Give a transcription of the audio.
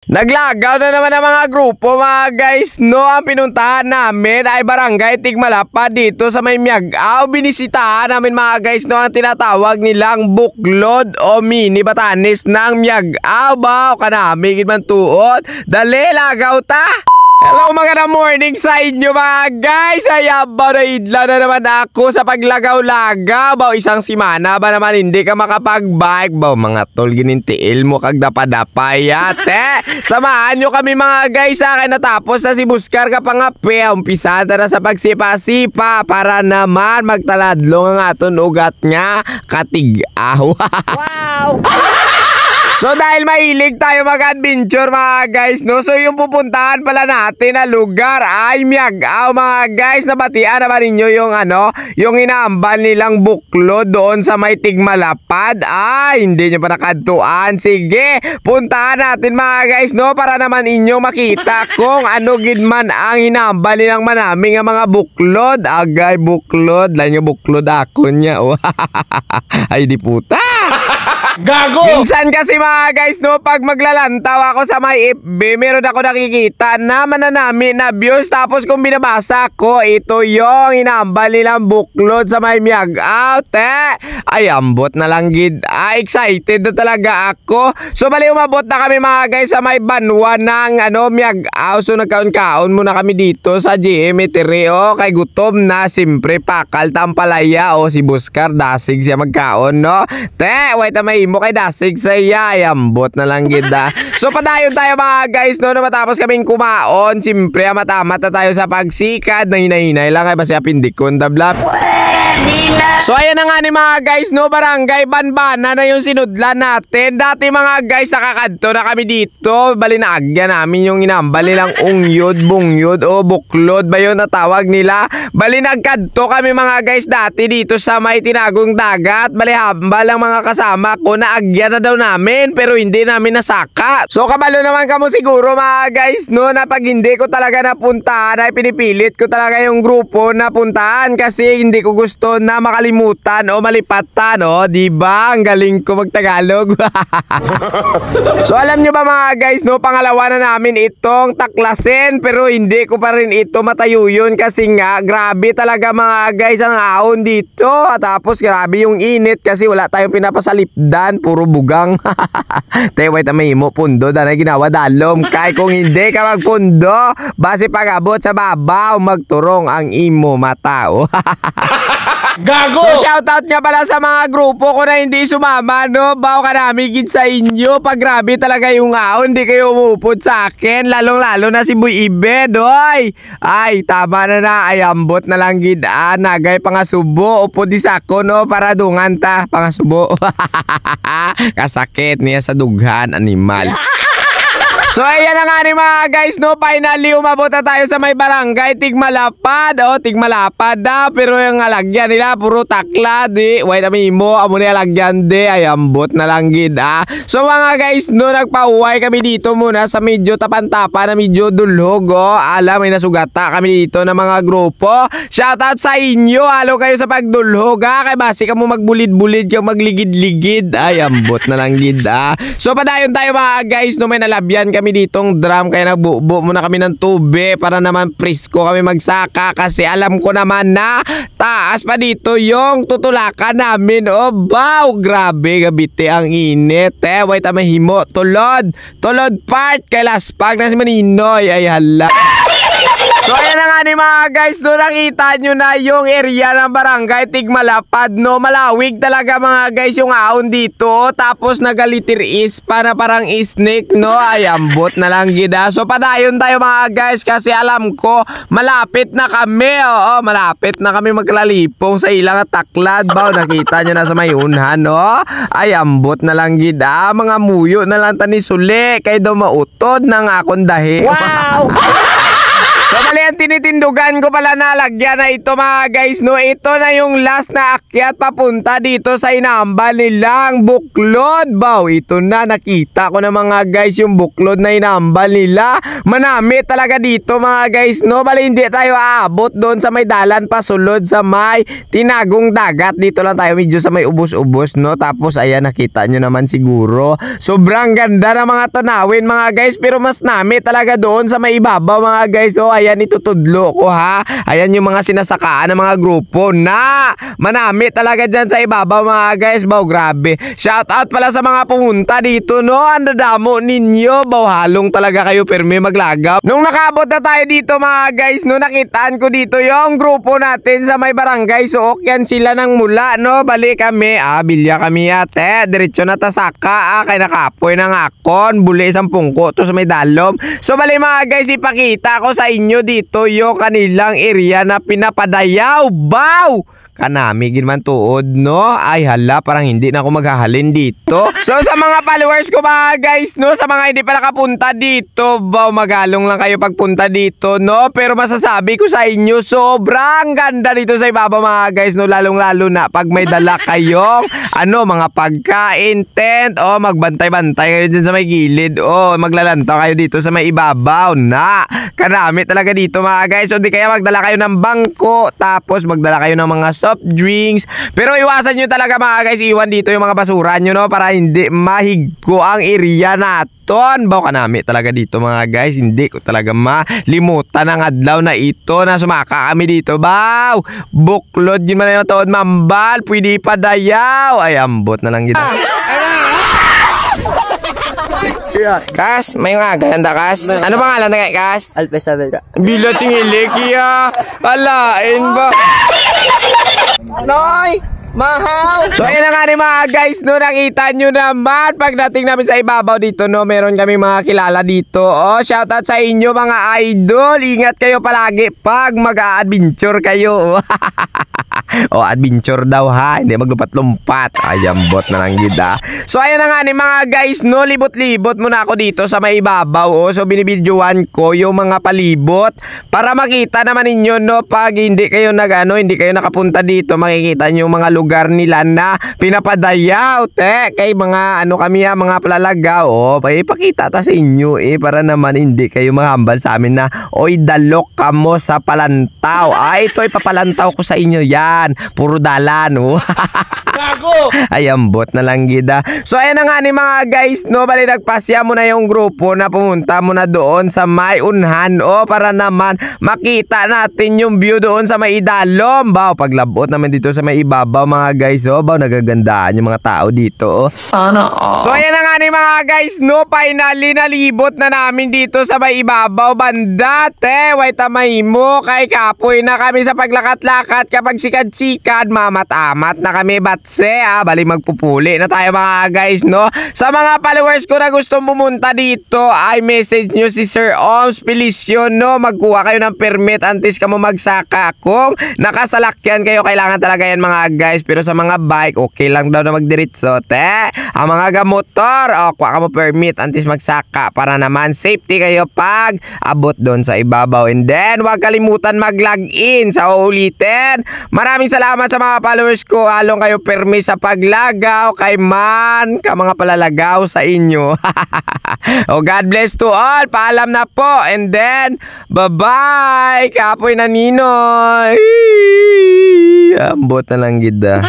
Naglagaw na naman ang mga grupo mga guys, no? Ang pinuntahan namin ay barangay Tigmalapad dito sa may Miagao. Binisitahan namin mga guys, no? Ang tinatawag nilang Buklod o Mini Batanes ng Miagao. Ba o kanami man tuot. Dali, lagaw ta! Hello, magandang morning sa inyo mga guys. Ayabaw na idlaw na naman ako sa paglagaw-lagaw. Baw isang simana ba naman hindi ka makapag-bike? Baw mga tol, ginintiil mo kag dapadapayate. Samahan nyo kami mga guys sa akin natapos na si Buskar kapangapi. Umpisada na sa pagsipa-sipa para naman magtaladlong ang aton ugat nga katigaw. Wow! So dahil mahilig tayo mag-adventure mga guys, no? So yung pupuntahan pala natin na lugar ay Miagao mga guys. Nabatian naman ninyo yung yung inaambal nilang Buklod doon sa may Tigmalapad. Ay, hindi nyo pa nakadtuan. Sige, puntahan natin mga guys, no? Para naman inyo makita kung ano gidman ang inaambal nilang manaming ang mga Buklod. Agay Buklod, lang yung Buklod ako niya. Oh. Ay di puta. Gago! Minsan kasi mga guys, no, pag maglalantaw ako sa may FB, meron ako nakikita na mananami na views. Tapos kung binabasa ko, ito yung inaambal nilang Buklod sa may Miagao. Ay, ambot na lang gid. Excited na talaga ako. So bali umabot na kami mga guys sa may banwa ng Miagao. So nagkaon-kaon muna kami dito sa GM3. Kay gutom na, simpre pakal tampalaya. Si Buskar, dasig siya magkaon, no? Wait na may mo kay dasig saya, ambot na lang gida. So padayon tayo mga guys, no, na matapos kaming kumaon, simpre matamat na tayo sa pagsikad, na hinahinay lang kay basi apindikon dablap. So ayan na nga ni mga guys, no, barangay Banbana na yung sinudlan natin. Dati mga guys, nakakadto na kami dito. Bali na agya namin yung inambal nilang ungyod, bungyod o buklod ba yun na tawag nila. Bali nagkadto kami mga guys dati dito sa may tinagong dagat. Bali hambal ang mga kasama ko na agya na daw namin pero hindi namin nasaka. So kabalo naman kamo siguro mga guys, no, na pag hindi ko talaga napuntahan ay pinipilit ko talaga yung grupo na puntahan kasi hindi ko gusto na makalimutan o malipatan, diba? Ang galing ko magtagalog. So alam nyo ba mga guys, no, pangalawa na namin itong taklasin pero hindi ko pa rin ito matayuyon kasi nga grabe talaga mga guys ang ahon dito. Tapos grabe yung init kasi wala tayong pinapasalipdan, puro bugang. Wait na may mo pundo na ginawa dalom. Kay kung hindi ka magpundo, base pag-abot sa babaw, magturong ang imo matao. Gago! So shoutout nga pala sa mga grupo ko na hindi sumama, no? Baw ka namin gid sa inyo. Pag grabe talaga yung ahon, hindi kayo umupod sa akin. Lalong-lalo na si Boy Ibed, oy! Ay, tama na. Ay, ambot na lang gid. Nagay pangasubo. Upo di sako, no? Para dungan ta. Pangasubo. Kasakit niya sa dughan, animal. So ayan na nga ni mga guys, no, finally umabot na tayo sa may barangay Tigmalapad. Tigmalapad pero yung alagyan nila puro takla di. Wait a mo, amo ni alagyan di. Ay ambot na lang gid. So mga guys, no, nagpauway kami dito muna sa medyo tapantapa na medyo dulhog. Alam, may nasugata kami dito ng mga grupo. Shoutout sa inyo, halo kayo sa pagdulhog kay basi ka mo magbulid-bulid ka, magligid-ligid. Ay ambot na lang gid. So padayon tayo mga guys, no, may nalabyan kami ditong drum kaya nagbubo muna kami ng tubig para naman presko kami magsaka kasi alam ko naman na taas pa dito yung tutulakan namin. Wow, grabe gabiti ang init. Wait na mahimo, tulod part kay laspag na si Maninoy. Ay hala. So ayan na nga ni mga guys, no, nakita nyo na yung area ng barangay Tigmalapad, no, malawig talaga mga guys yung ahon dito. Tapos nagalitir is para parang snake, no, ay ambot na lang gida. So padayon tayo mga guys kasi alam ko malapit na kami. Malapit na kami maglalipong sa ilang taklad. Baw, nakita nyo na sa may unhan, no, ay ambot na lang gida. Mga muyo na lang tani suli kay daw mautod ng akong dahi. Wow! So bali ang tinitindugan ko pala na lagyan na ito mga guys, no. Ito na yung last na akyat papunta dito sa inambal nilang buklod. Bow, ito na, nakita ko na mga guys yung buklod na inambal nila. Manami talaga dito mga guys, no. Bali hindi tayo aabot doon sa may dalan pasulod sa may tinagong dagat. Dito lang tayo medyo sa may ubos-ubos, no. Tapos ayan, nakita nyo naman siguro. Sobrang ganda ng mga tanawin mga guys, pero mas nami talaga doon sa may ibabaw mga guys. So ayan, itutudlo ko ha. Ayan yung mga sinasakaan ng mga grupo na manami talaga dyan sa ibabaw mga guys. Bow, grabe. Shout out pala sa mga pumunta dito, no. Ang dadamo ninyo. Bow, halong talaga kayo perme maglagaw. Nung nakaabot na tayo dito mga guys, no, nakitaan ko dito yung grupo natin sa may barangay Suok. Yan sila ng mula, no. Bali kami, bilya kami ate. Diretso na tasaka, kay nakapoy ng akon. Buli isang pungko to sa may dalom. So bali mga guys, ipakita ko sa inyo dito yung kanilang area na pinapadayaw. Bow! Kanami ginman tuod, no. Ay hala, parang hindi na ako maghahalin dito. So sa mga followers ko mga guys, no, sa mga hindi pa nakapunta dito, bow, magalong lang kayo pagpunta dito, no. Pero masasabi ko sa inyo, sobrang ganda dito sa ibabaw mga guys, no. Lalong lalo na pag may dala kayong mga pagkain, tent, magbantay-bantay kayo dyan sa may gilid, maglalantaw kayo dito sa may ibabaw na. Kanami talaga dito mga guys. So di kaya magdala kayo ng bangko, tapos magdala kayo ng mga soft drinks. Pero iwasan nyo talaga mga guys, iwan dito yung mga basura nyo, no, para hindi mahigko ang area natin. Baw, kanami talaga dito mga guys. Hindi ko talaga malimutan ang adlaw na ito na sumaka kami dito. Baw, buklod yun man yung taon mambal. Pwede pa dayaw. Ay, ambot na lang kita. Kas, may nga ganda kas. Ano pangalan na kay Kas? Alpes Saavedra. Bilat singilik ya. Alain ba? Noy! Mahaw! So ayan na nga ni mga guys, no, nakita nyo naman pagdating namin sa ibabaw dito, no, meron kami mga kilala dito. Shoutout sa inyo mga idol. Ingat kayo palagi pag mag-a-adventure kayo. Adventure daw ha, hindi maglupat-lumpat. Ayambot na lang gida. So ayan na nga ni mga guys, no, libot-libot muna ako dito sa may ibabaw. So binibidyoan ko yung mga palibot para makita naman ninyo, no, pag hindi kayo hindi kayo nakapunta dito, makikita nyo yung mga lugar nila na pinapadayaw, kay mga kami mga palalagaw. Ipakita ta sa inyo para naman hindi kayo mahambal sa amin na dalok kamo sa palantaw. Ito ipapalantaw ko sa inyo yan. Puro dalan, Ayambot na lang gida. So ayan na nga ni mga guys, no, bali nagpasya mo na yung grupo na pumunta mo na doon sa may unhan, para naman makita natin yung view doon sa may idalom. Baw, paglabot naman dito sa may ibabaw mga guys, baw, nagagandaan yung mga tao dito. Sana So ayan na nga ni mga guys, no, finally nalibot na namin dito sa may ibabaw banda. Way tamay mo, kay kapoy na kami sa paglakat-lakat. Kapag sikad-sikad, mamat-amat na kami batse, bali magpupuli na tayo mga guys, no. Sa mga followers ko na gustong pumunta dito, ay message nyo si Sir Oms Felicio, no. Magkuha kayo ng permit antes ka mo magsaka. Kung nakasalakyan kayo, kailangan talaga yan mga guys. Pero sa mga bike, okay lang daw na magdiritso, ang mga gamotor, kuha ka mo permit antes magsaka para naman safety kayo pag abot doon sa ibabaw. And then huwag kalimutan mag-login sa uulitin. Maraming salamat sa mga followers ko. Halong kayo permi sa paglagaw kay man ka mga palalagaw sa inyo. God bless to all. Paalam na po. And then bye-bye. Kapoy na Ninoy. Ambot na lang gida.